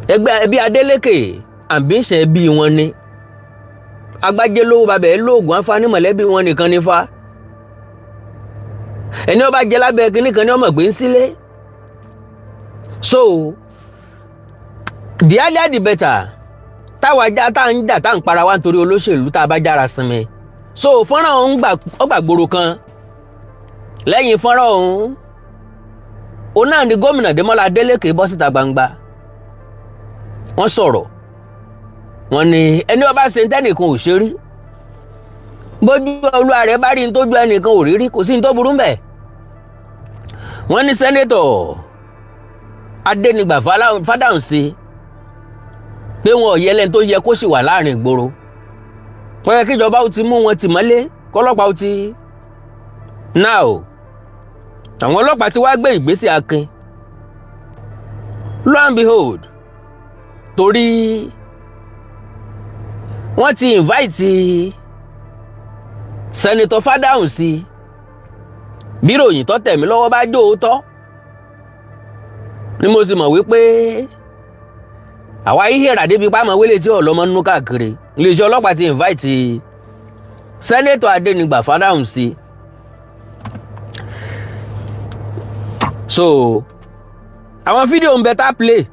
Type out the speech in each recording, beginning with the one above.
ẹbí Adeleke ambition ẹbí wọn ni agbájé lówó bàbá ẹ lóògùn àǹfààní mọ̀lẹ́bí wọn nìkan ní fa ẹni ó bá jẹ lábẹ́ kínní kan ní ọmọ gbé ń sílé. So the earlier the better táwa já tá ń jà tá ń para wa nítorí olóṣèlú tá a bá jára sinmi. So fọ́nrán ọ̀hún gbàgbóró kan lẹ́yìn fọ́nrán ọ̀hún òun náà ni gómìnà Démọ́lá Adélékè bọ́ síta gbangba wọ́n sọ̀rọ̀ wọ́n ní ẹni ó bá ṣe tẹ́nìkan ò ṣe rí bójú olúwa rẹ̀ bá rí ní tójú ẹnìkan ò rí rí kò sí ní tó burú mbẹ̀. wọ́n ní sẹ́nétọ̀ Adénígbà Fádàùnsí pé wọn ò yẹ lẹ́ni tó yẹ kó sì wà láàrin ìgboro wọ́n yẹ kíjọba ó ti mú wọn tì mọ́lé kọ́lọ́pàá ó ti. Now àwọn ọlọ́pàá ti wá gbé ìgbésẹ̀ akin lo and behold torí wọ́n ti invite Senator Fádàùnsí bí ròyìn tó tẹ̀mí lọ́wọ́ bá jó òótọ́ ni mo sì mọ̀ wípé àwa ìhèrà débi pàmò wílé tí ọlọ́mọ nínú káàkiri iléeṣẹ́ ọlọ́pàá ti invite Senator Adénígbà Fádàùnsí. So àwọn fídíò ń bẹ tá play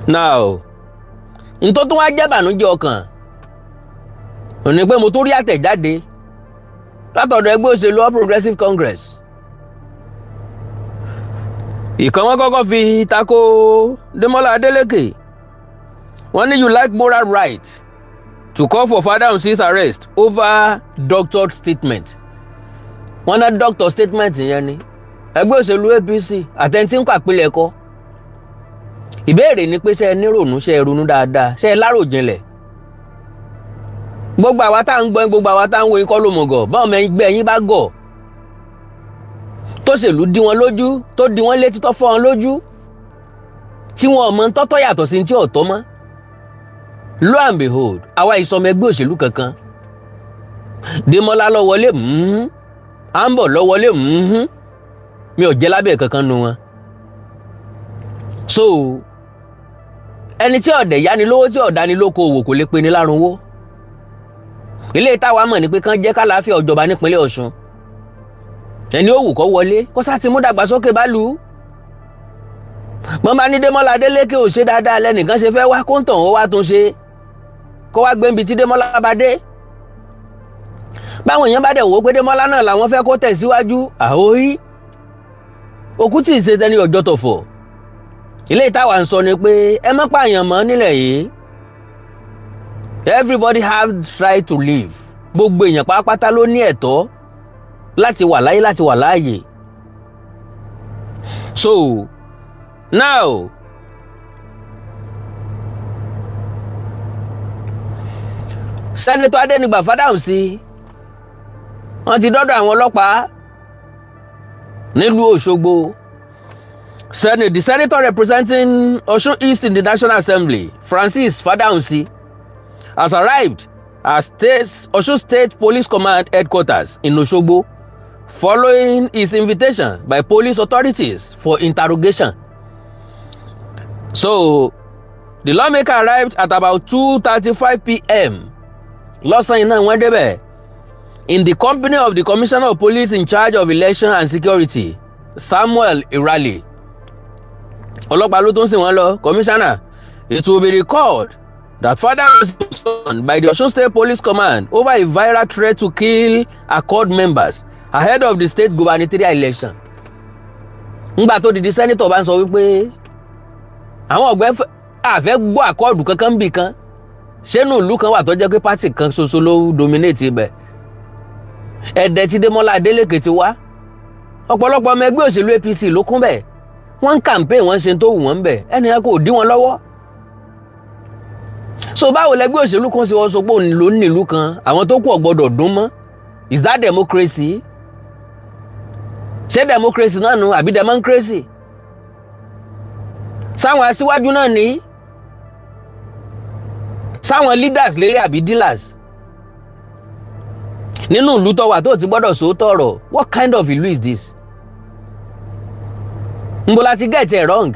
now n tó tún wá jẹ́ bànújẹ́ ọkàn ò ní pé mo tó rí àtẹ̀jáde látọ̀dọ̀ ẹgbẹ́ òṣèlú All Progressives Congress. ìkan wọn kọ́kọ́ fi tako Démọ́lá Adélékè wọ́n ní you like moral right to call for Fádàùnsí's arrest over doctored statement. wọ́n ná doctor statement yẹn ni ẹgbẹ́ òṣèlú APC àtẹ̀ntì ń pàpilẹ̀kọ. ìbéèrè ni pé ṣé ẹ nírònú ṣé ẹ ronú dáadáa ṣé ẹ láròjinlẹ̀. gbogbo àwa tá ń gbọ́ gbogbo àwa tá ń wo ikọ́ ló mọ̀ gọ̀ báwọn ọmọ ẹgbẹ́ yín bá gọ̀ tóṣèlú dí wọn lójú tó dí wọn létí tó fọ́ wọn lójú tí wọn ọmọ tọ́tọ́ yàtọ̀ sí ti ọ̀tọ̀ mọ́. Lo and behold àwa ìsọmọ ẹgbẹ́ òṣèlú kankan Démọ́lá lọ wọlé à ń bọ̀ lọ wọlé mi ò jẹ́ lábẹ́ kankan nu wọn. So ẹni tí ọ̀dẹ̀ yánilówó tí ọ̀dánilóko òwò kò lè pe ní lárunwó. ilé táwa mọ̀ ní pé kán jẹ́ kálàáfíà ọjọba nípínlẹ̀ Ọ̀ṣun ẹni ó wù kó wọlé kó sá ti mú dàgbàsókè bá lù ú. wọ́n bá ní Démọ́lá Adélékè ò ṣe dáadáa lẹ́nìkan ṣe fẹ́ wá kó ń tàn ó wá tún ṣe kó wá gbé ibi tí Démọ́lá bá dé. báwọn èèyàn bá dẹ̀ wò ó pé Démọ́lá náà làwọn fẹ́ kó tẹ̀síwájú àhóyí òkú tí ì ṣe tẹni ọjọ́ tọ̀fọ̀. ilé ìtawà ń sọ ni pé ẹ má pààyàn mọ́ nílẹ̀ yìí everybody have right to live gbogbo èèyàn pátápátá ló ní ẹ̀tọ́ láti wà láyé láti wà láàyè. So now Senator Adénígbà Fádàùnsí wọ́n ti dọ́dọ̀ àwọn ọlọ́pàá nílùú Òṣogbo. The senator representing Osun East in the National Assembly, Francis Fádàùnsí, has arrived at Osun State Police Command headquarters in Òṣogbo following his invitation by police authorities for interrogation. So the lawmaker arrived at about 2:35 p.m. lọ́sàn-án iná wọ́n débẹ̀ in the company of the Commissioner of Police in charge of Election and Security, Samuel Irali. ọlọ́pàá ló tún sìn wọ́n lọ Commissioner. It will be recalled that father was done by the Osun State Police Command over a viral threat to kill ACORD members ahead of the state gubernatorial election. Ngbà tó di senator bá ń sọ wípé àwọn ọ̀gbẹ́ àfẹ́ gbọ́ ACORD kankan bì kan ṣẹ́nu ìlú kan wà tó jẹ́ pé pátì kan ṣoṣo ló dominate ibẹ̀. ẹ̀dẹ̀ tí Démọ́lá Adélékè ti wá ọ̀pọ̀lọpọ̀ ọmọ ẹgbẹ́ òṣèlú APC ló kún bẹ̀ wọ́n ń campaign wọ́n ṣe tó wù wọ́n bẹ̀ ẹnìyàn kò dí wọn lọ́wọ́. So báwo lẹgbẹ́ òṣèlú kan ṣe wọ́n sọ pé òun ló ní ìlú kan àwọn tó kù ò gbọ́dọ̀ dún mọ́? Is that democracy? ṣé democracy náà nù àbí democracy? sáwọn aṣíwájú náà ní sáwọn leaders lélẹ̀ àbí dealers nínú ìlú tó wà tó ti gbọ́dọ̀ sòótọ́ ọ̀rọ̀? What kind of ìlú is this? Nbo láti get it wrong.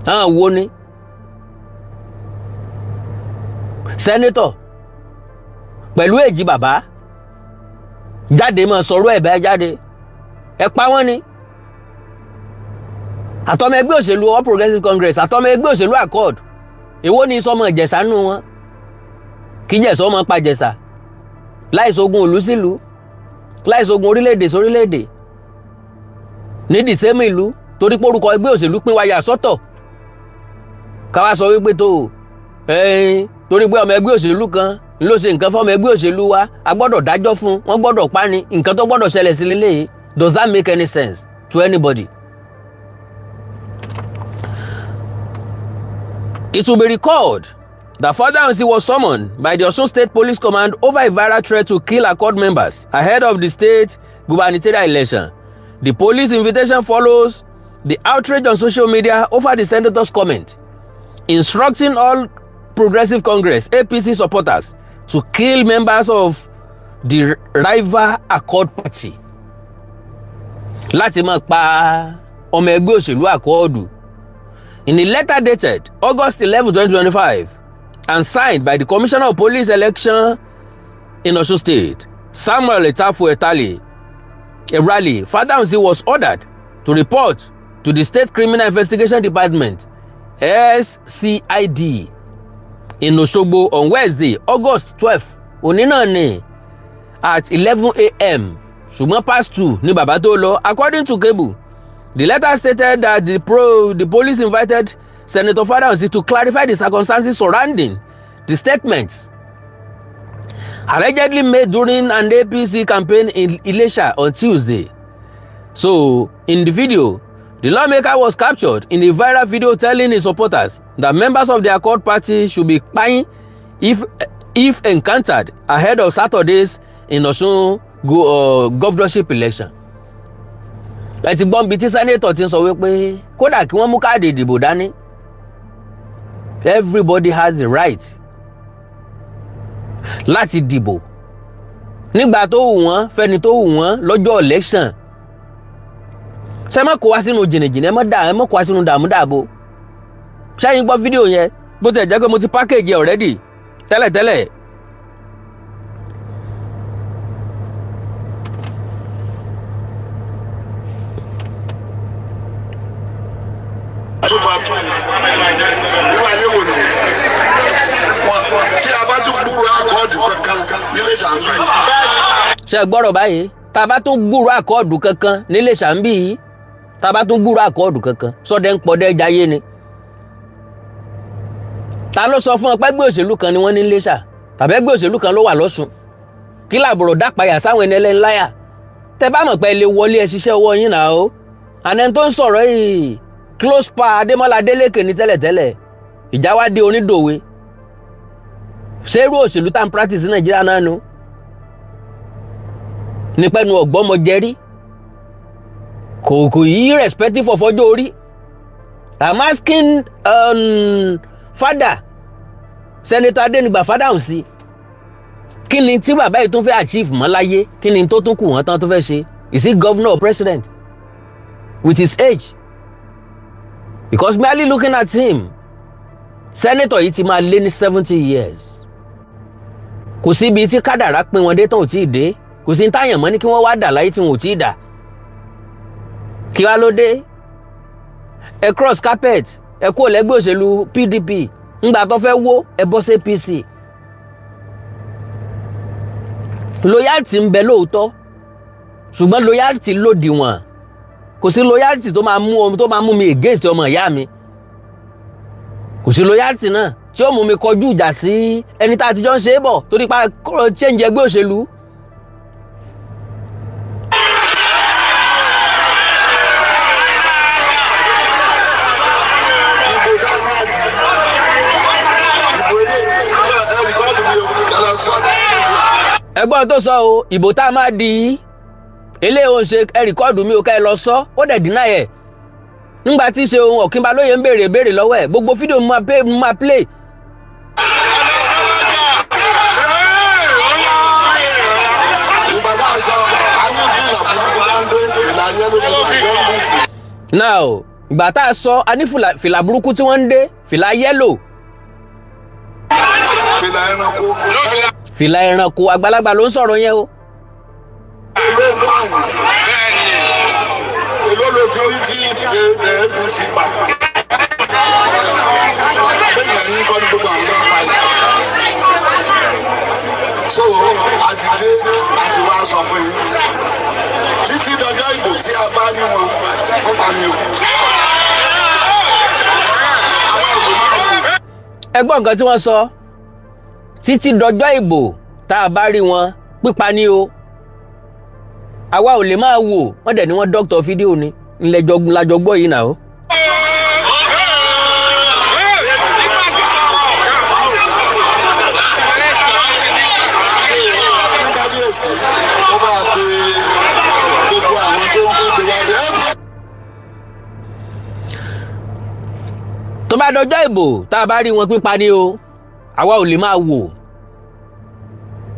Wo ni? Senator pẹ̀lú èjì bàbá jáde mọ́ sọ̀rọ̀ ẹ̀bẹ̀ jáde. Ẹ pa wọ́n ni. Àtọmọ ẹgbẹ́ òṣèlú All Progressive Congress, àtọmọ ẹgbẹ́ òṣèlú Accord. Èwo ni sọmọ Ìjẹ̀ṣà nù wọn? Kí Jẹ̀ṣà ọmọ pa Jẹ̀ṣà. Láìsógun ìlú sílùú, láìsógun orílẹ̀-èdè sórílẹ̀-èdè. Ní dìsẹ́mù ìlú torí pé orúkọ ẹgbẹ́ òṣèlú pín wáyà sọ́tọ̀. Ká wá sọ wípé tó torí pé ọmọ ẹgbẹ́ òṣèlú kan ló ṣe nǹkan fọ́mọ ẹgbẹ́ òṣèlú wa, a gbọ́dọ̀ dájọ́ fún, wọ́n gbọ́dọ̀ pa ni, nǹkan tó gbọ́dọ̀ ṣẹlẹ̀ sí lélẹ́yìí. Does that make any sense to anybody? It will be recalled that Fadamsi was summoned by the Osun State Police Command over a viral threat to kill Accord members ahead of the state gubernatorial election. The police invitation follows the outrage on social media over the senator's comment, instructing all Progressive Congress APC supporters to kill members of the rival Accord party. Láti máa pa ọmọ ẹgbẹ́ òṣèlú Accord. In a letter dated August 11, 2025 and signed by the Commissioner of Police Election in Osun State, Samuel Etafu Etali, a rally, Fadamsi was ordered to report to the State Criminal Investigation Department, SCID, in Osogbo on Wednesday, August 12, Oninani, at 11 a.m. Ṣùgbọ́n past 2 ní bàbá tó lọ. According to Cable, the letter stated that the police invited Senator Fadamsi to clarify the circumstances surrounding the statements allegedly made during an APC campaign in Ilesha on Tuesday. So, in the video, the lawmaker was captured in a viral video telling his supporters that members of the Accord party should be paying if encountered ahead of Saturday's in Osun governorship election. Ẹ ti gbọ́n bí tí senator ti ń sọ wípé kódà kí wọ́n mú káàdì ìdìbò dání, everybody has the right láti dìbò nígbà tó wù wọ́n, fẹ́ni tó wù wọ́n lọ́jọ́ election. Ṣé má kó wá sínú jìnnìjìnnì, ẹ má kó wá sínú dààmú. Ṣẹ́yìn gbọ́ fídíò yẹn bó ti jẹ́ pé mo ti package already tẹ́lẹ̀tẹ́lẹ̀. Ṣé gbọ́rọ̀ báyìí? Tá bá tún gbúrò àkọọ̀dù kankan nílé Ṣàmbí yìí, tá bá tún gbúrò àkọọ̀dù kankan, sọ́dẹ̀ ń pọ̀dẹ̀ jayé ni. Ta ló sọ fún ọ pé ẹgbẹ́ òṣèlú kan ni wọ́n ní Iléṣà tàbí ẹgbẹ́ òṣèlú kan ló wà lọ́sùn? Kí làbùrọ̀ dápayà sáwọn ẹni ẹlẹ́ni láyà? Tẹ bá mọ̀ pé ilé wọlé ẹ ṣiṣẹ́ ọwọ́ yín náà o. Àná tó ń sọ̀rọ̀ yìí close pa Adémọ́lá Adélékè ní tẹ́lẹ̀tẹ́lẹ̀, ìjà wá dé Onídòwe. Ṣé irú òṣèlú tá ń practice ní Nàìjíríà náà nu? Ní pẹ́nu ọ̀gbọ́mọ jẹ́rí kò yí respective of ọjọ́ orí. I'm asking father Senator Adénígbà Fádàùnsí, kí ni tí bàbá yìí tún fẹ́ achieve mọ́ láyé? Kí ni tó tún kù wọ́n tán tó fẹ́ ṣe? Is he governor or president with his age? Because merely looking at him, senator yìí ti máa lé ní 70 years. Kò sí ibi tí kádàrá pín wọn dé tán ò tí ì dé. Kò sí táyàn mọ́ ní kí wọ́n wá dà láyé tí wọn ò tí ì dà. Kí wá ló dé? Ẹ cross carpet, ẹ kó lẹ́gbẹ́ òṣèlú PDP, ńgbà tó fẹ́ wó ẹ bọ́ sí APC. Loyalty ń bẹ lóòótọ́, ṣùgbọ́n loyalty lòdìwọ̀n. Kò sí loyalty tó máa mú mi against ọmọ ìyá mi. Kò sí loyalty náà tí ó mú mi kọjú ìjà sí ẹni tá a ti jọ ń ṣe é bọ̀ torí pa change ẹgbẹ́ òṣèlú. Ẹgbọ́n tó sọ o, ìbò tá a máa di ilé òun ṣe ẹ rìkọ́ọ̀dù mi ò ká ẹ lọ sọ, ó dẹ̀ dínà ẹ̀. Nígbà tí ṣe ohun Ọ̀kínbalóye ń béèrè lọ́wọ́ ẹ̀, gbogbo fídíò máa play. now ìgbà tá a sọ a ní fìlà burúkú tí wọ́n ń dé fìlà yẹ́lò. fìlà ẹranko. fìlà ẹranko àgbàlagbà ló ń sọ̀rọ̀ yẹn o. èló ló ti rí tí èébù ti pa. lẹ́yìn ẹ̀yìn kọ́ ní gbogbo àwọn náà pa yìí. so àti dé àti wá sọ fún yín títí dọjọ́ ìbò tí a bá rí wọn ó pa mí o. ẹ gbọ́ nǹkan tí wọ́n sọ títí dọjọ́ ìbò tá a bá rí wọn pípa ní o. àwa ò lè máa wò wọ́n dẹ̀ ni wọ́n dọ́kítọ̀ fídíò ni ńlẹ́jọ́ gbọ́ yìí náà o. kábíyèsí ó bá pe gbogbo àwọn tó ń kéde wá bẹ́ẹ̀. tó bá dọjọ́ ìbò tá a bá rí wọn pípa ní o àwa ò lè máa wò.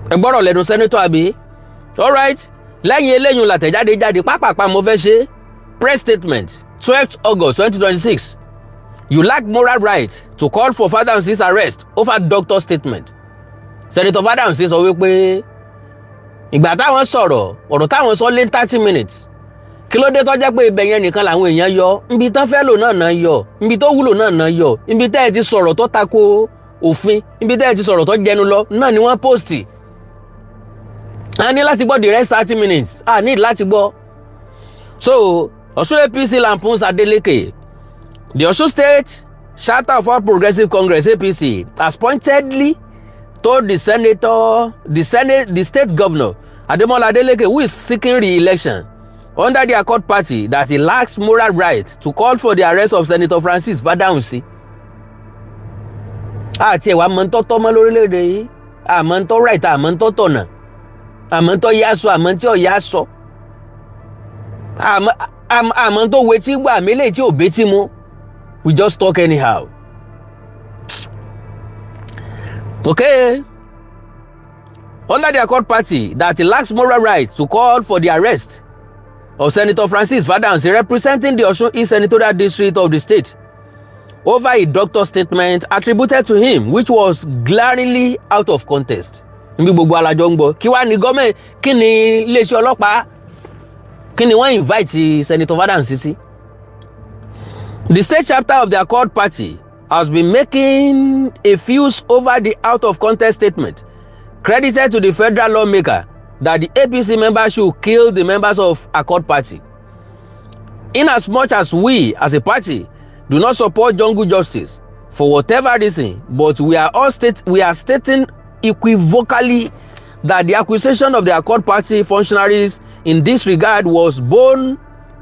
ẹ gbọ́rọ̀ lẹ́nu sẹ́nẹ́tọ̀ àbí alright lẹ́yìn eléyìí làtẹ̀jáde jáde pápápá mo fẹ́ ṣe press statement 12th August 2026 you lack moral right to call for Fadamsi's arrest over doctor statement. Senator Fadamsi sọ wípé ìgbà táwọn sọ̀rọ̀ ọ̀rọ̀ táwọn sọ lé 30 minutes kí ló dé tó jẹ́ pé ibẹ̀ yẹn nìkan làwọn èèyàn yọ ibi tán fẹ́ lò náà yọ ibi tó wúlò náà yọ ibi tẹ́ ẹ ti sọ̀rọ̀ tó tako òfin ibi tẹ́ ẹ ti sọ̀rọ̀ tó jẹnu lọ náà ni wọ́n post. a ní láti gbọ́ the rest 30 minutes a need láti gbọ́. so Osun APC lampoons Adeleke. The Osun State Charter of All Progressive Congress APC has pointedly told the state governor Ademola Adeleke, who is seeking re-election under the Accord Party, that he lacks moral right to call for the arrest of Senator Francis Fadamsi. àti ẹ̀wà mọ́ntọ́ mọ́ lórílẹ̀‐èdè yìí àmọ́ntọ́ right àmọ́ntọ́ tọ̀nà àmọ́ntọ́ yásọ àmọ́ntí ọ̀yásọ àmọ́ntọ́ wetí gbà mílẹ̀ tí ò betí mu. We just talk anyhow. Okay. Under the Accord Party, that he lacks moral right to call for the arrest of Senator Francis Fadamsi, representing the Osun East Senatorial District of the state, over a doctor statement attributed to him, which was glaringly out of context. Níbi gbogbo alájọ ń gbọ́ kí wá ní gọ́ọ̀mẹ̀ntì kí ni iléeṣẹ́ ọlọ́pàá kí ni wọ́n invite Senator Fadamsi sí. The state chapter of the Accord Party has been making a fuss over the out of context statement credited to the federal lawmaker that the APC members should kill the members of Accord Party. In as much as we as a party do not support jungle justice for whatever reason, but we are stating equivocally that the accusation of the Accord Party functionaries in this regard was born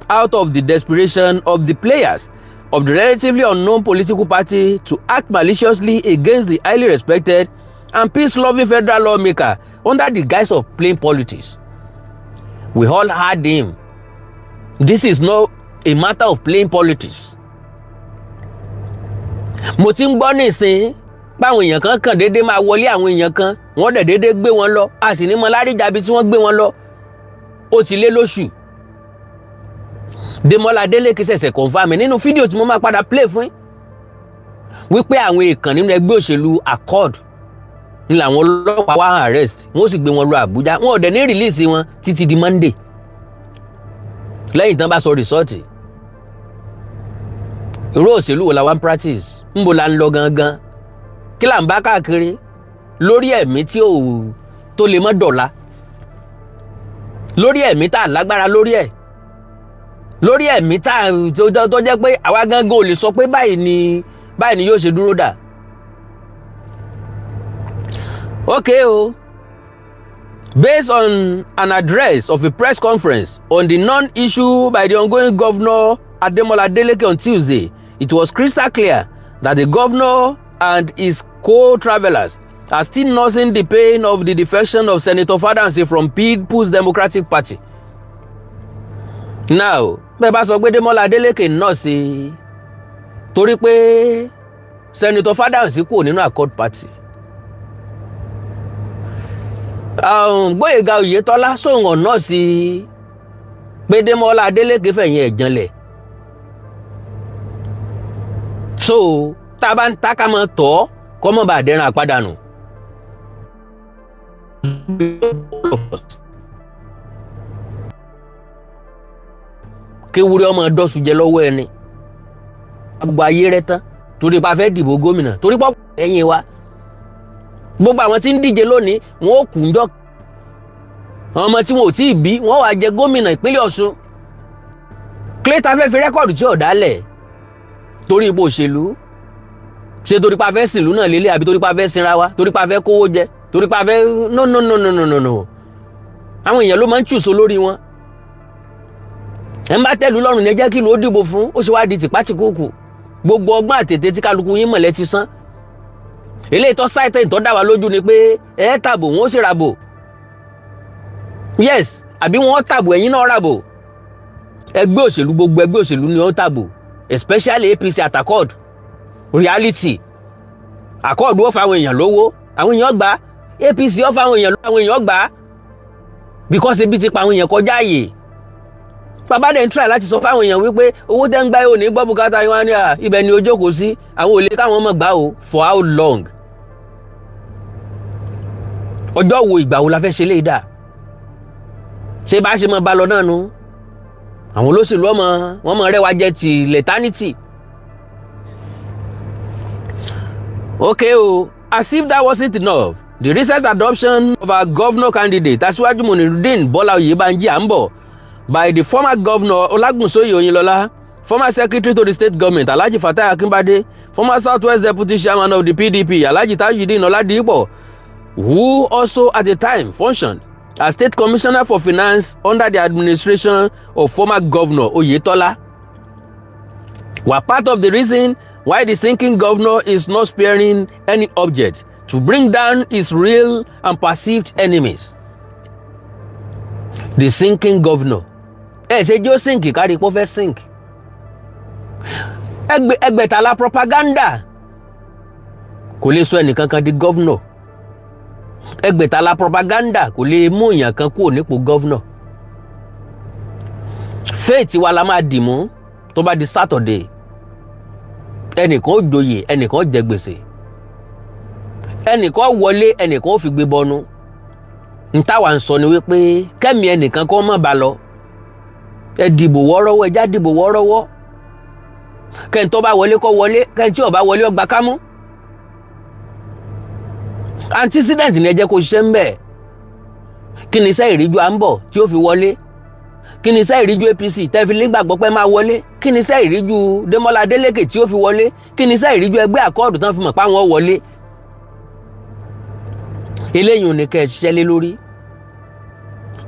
out of the desperation of the players of the relatively unknown political party to act maliciously against the highly respected and peace-loving federal lawmaker under the guise of playing politics. We all heard him. This is not a matter of playing politics. Mo ti ń gbọ́ nísìn báwọn èèyàn kan kàn déédéé máa wọlé àwọn èèyàn kan wọ́n dẹ̀ déédéé gbé wọn lọ a sì ní mọ láríjàbí tí wọ́n gbé wọn lọ ó ti lé lóṣù. Demola Adeleke ṣẹ̀ṣẹ̀ confirm nínú fídíò tí mo máa padà play fún yín wípé àwọn èèkàn nínú ẹgbẹ́ òṣèlú Accord ní làwọn ọlọ́pàá wá arrest wọ́n sì gbé wọn lọ Àbújá wọn ò dẹ̀ ní release wọn títí di Monday lẹ́yìn tán bá sọ result. Irú òṣèlú wo la wá ń practice ńbo la ń lọ gangan kí là ń bá káàkiri lórí ẹ̀mí tí ò tó lè mọ́ dọ̀la lórí ẹ̀mí tá a lágbára lórí ẹ̀ lórí ẹ̀mí tá tó jẹ́ pé àwa gangan ò lè sọ pé báyìí ni yóò ṣe dúró dà. Okay o. Based on an address of a press conference on the non-issue by the ongoing governor Ademola Adeleke on Tuesday, it was crystal clear that the governor and his co-travelers are still nursing the pain of the defection of Senator Fadamsi from People's Democratic Party. Now, bẹ́ẹ̀ bá sọ pé Demola Adeleke náà sí torí pé Senator Fadamsi kúrò nínú Accord Party. Gbóyèga Oyètọ́lá sóhun náà sí pé Demola Adeleke fẹ̀yìn ẹ̀ janlẹ̀ so tá a bá ń ta ká máa tọ́ kọ́ mọ́ bá dẹ́ran àpádànù. kéwúrẹ́ ọmọ dọ́sù jẹ lọ́wọ́ ẹni gbogbo ayé rẹ tán torí pa fẹ́ dìbò gómìnà torí pọ́ ẹ̀yìn wa gbogbo àwọn tí ń díje lónìí wọn ò kù ń jọ àwọn ọmọ tí wọn ò tí ì bí wọn wàá jẹ gómìnà ìpínlẹ̀ Ọ̀ṣun clayton fẹ́ fi rẹ́kọ̀dù tí ò dálẹ̀ torí ipò òṣèlú ṣe torí pa fẹ́ sìnlú náà lélẹ̀ àbí torí pa fẹ́ sinra wa torí pa fẹ́ kówó jẹ torí pa fẹ́ no àwọn èèyàn ló máa ń chùsọ lórí wọn ẹ ń bá tẹ̀lú lọ́rùn ní ẹ jẹ́ kí ló dìbò fún ó ṣe wá di tìpátìkúùkù gbogbo ọgbọ́n àtètè tí kálukú yín mọ̀lẹ́ ti sán eléyìí tó sáìtẹ́ ìtọ́ dá wa lójú ni pé ẹ tàbò wọn ó sì ràbò yes àbí wọn tàbò ẹ̀yin náà ràbò ẹgbẹ́ òṣèlú gbogbo ẹgbẹ́ òṣèlú ni ó tàbò especially APC at accord reality accord ó fa àwọn èèyàn lówó àwọn èèyàn gbà APC ó fa àwọn èèyàn gbà because ebi ti pa àwọn èèyàn kọjá àyè bàbá dẹ̀ ń try láti sọ fáwọn èèyàn wípé owó tẹ́ ń gbá yóò ní gbọ́ bùkátà yín wá ní ibẹ̀ ni ó jókòó sí àwọn ò lè káwọn mọ̀ gbà o for how long ọjọ́ wo ìgbà wo la fẹ́ ṣe lè dà ṣé bá ṣe mọ bá lọ náà nu àwọn olóṣèlú wọn mọ rẹwà jẹ ti leternity. Okay o as if that wasn't enough the recent adoption of our governor candidate Aṣíwájú Muyideen Bọ́lá Oyèbánjí à ń bọ̀ by the former governor Olagunsoye Oyinlola, former secretary to the state government Alhaji Fatai Akinbade, former Southwest deputy chairman of the PDP Alhaji Tajudeen Oladipo, who also at the time functioned as state commissioner for finance under the administration of former governor Oyetola, were part of the reason why the sinking governor is not sparing any object to bring down his real and perceived enemies. The sinking governor. Ṣe jó sink kárí pọ́ fẹ́ sink ẹgbẹ̀tàlá propaganda kò lè sọ ẹnìkankan di gọ́vnọ̀ ẹgbẹ̀tàlá propaganda kò lè mú èèyàn kan kúrò nípò gọ́vnọ̀ faith wa la máa dì mú tó bá di Saturday ẹnìkan ó joyè ẹnìkan ó jẹ gbèsè ẹnìkan wọlé ẹnìkan ó fi gbé bọnú n táwa ń sọ ni wípé kẹ́mi ẹnìkan kọ́ mọ́ bá lọ ẹ dìbò wọ́ọ́rọ́wọ́ ẹ já dìbò wọ́ọ́rọ́wọ́ kẹ́ńtọ́ bá wọlé kọ́ wọlé kẹ́ńtí ó bá wọlé ó gbà kámú antecedent ni ẹ jẹ́ kó ṣiṣẹ́ ń bẹ̀ kí ni iṣẹ́ ìríjú à ń bọ̀ tí ó fi wọlé kí ni iṣẹ́ ìríjú APC tẹ́ fi nígbàgbọ́ pé máa wọlé kí ni iṣẹ́ ìríjú Démọ́lá Adélékè tí ó fi wọlé kí ni iṣẹ́ ìríjú ẹgbẹ́ àkọọ́dù tán fi mọ̀ pé àwọn wọlé eléyìí ò ní kẹ́ ẹ ṣiṣẹ́ lé lórí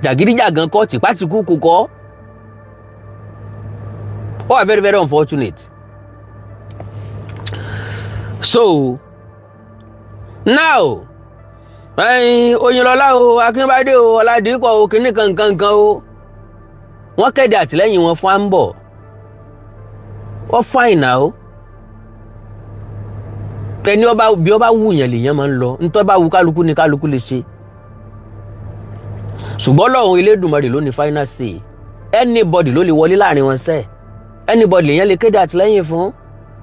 jàgídíjàgan kọ́ tìpátìkúùkù kọ́ ó wà very very unfortunate. So now Oyinlọlá o Akínbádé o Ọládìpọ̀ o kìnnì kankan o wọ́n kéde àtìlẹ́yìn wọn fún àǹbọ̀ ó fine now ẹni bí ọba wù yàn lèèyàn máa ń lọ nítorí bá wù kálukú ni kálukú lè ṣe ṣùgbọ́n lọ́hùn Elédùmarè ló ní final say anybody ló lè wọlé láàrin wọn sẹ́ẹ̀ anybody lèèyàn lè kéde àtìlẹ́yìn fún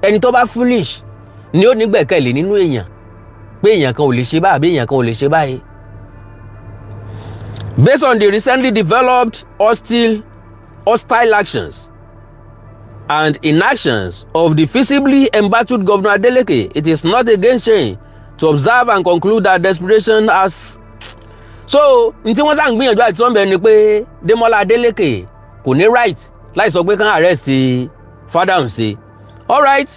ẹni tó bá foolish ni ó nígbẹ̀kẹ̀lé nínú èèyàn pé èèyàn kan ò lè ṣe báyìí àbí èèyàn kan ò lè ṣe báyìí. Based on the recently developed hostile actions and inactions of the visibly embattled Governor Adeleke, it is not against shame to observe and conclude that desperation has. So n tí wọ́n sá ń gbìyànjú àti sọ́nbẹ̀ ni pé Démọ́lá Adélékè kò ní right láì sọ pé kán arrest Fádáhùnsí all right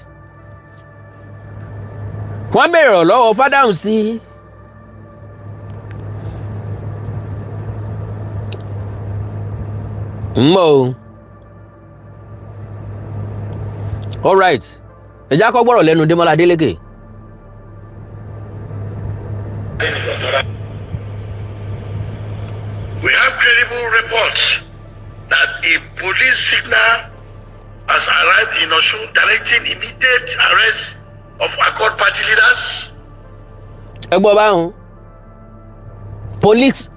wọ́n bèèrè ọ̀rọ̀ lọ́wọ́ Fádáhùnsí o all right ẹ já kọ́ gbọ́rọ̀ lẹ́nu Démọ́lá Adélékè. We have credible reports that a police signal has arrived in Osun directing immediate arrest of Accord party leaders. Ẹ gbọ́ báwọn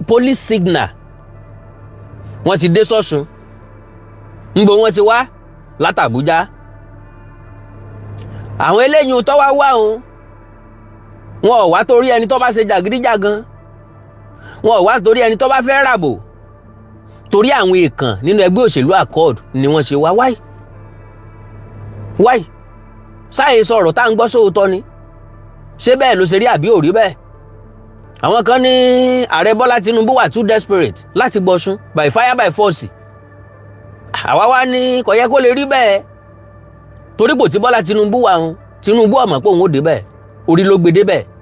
police signal wọ́n ti dé sọ́sùn ńgbò wọ́n ti wá látàbújá àwọn eléyìí tó wá o wọn ò wá torí ẹni tó bá ṣe jàgídíjàgan, wọn ò wá torí ẹni tó bá fẹ́ ràbò, torí àwọn èèkàn nínú ẹgbẹ́ òṣèlú Accord ni wọ́n ṣe wá. wáì sáyé sọ̀rọ̀ tá à ń gbọ́ sóòótọ́ ni, ṣé bẹ́ẹ̀ ló ṣe rí àbí ò rí bẹ́ẹ̀? àwọn kan ní ààrẹ Bọ́lá Tinubu wà too desperate láti gbọ́sùn by fire by force. àwa wá ní kò yẹ kó lè rí bẹ́ẹ̀, torí kò tí Bọ́lá Tinubu wà Tinubu ọ̀mọ̀ pé òun ò dé bẹ́ẹ̀, orí ló gbé dé bẹ́ẹ̀.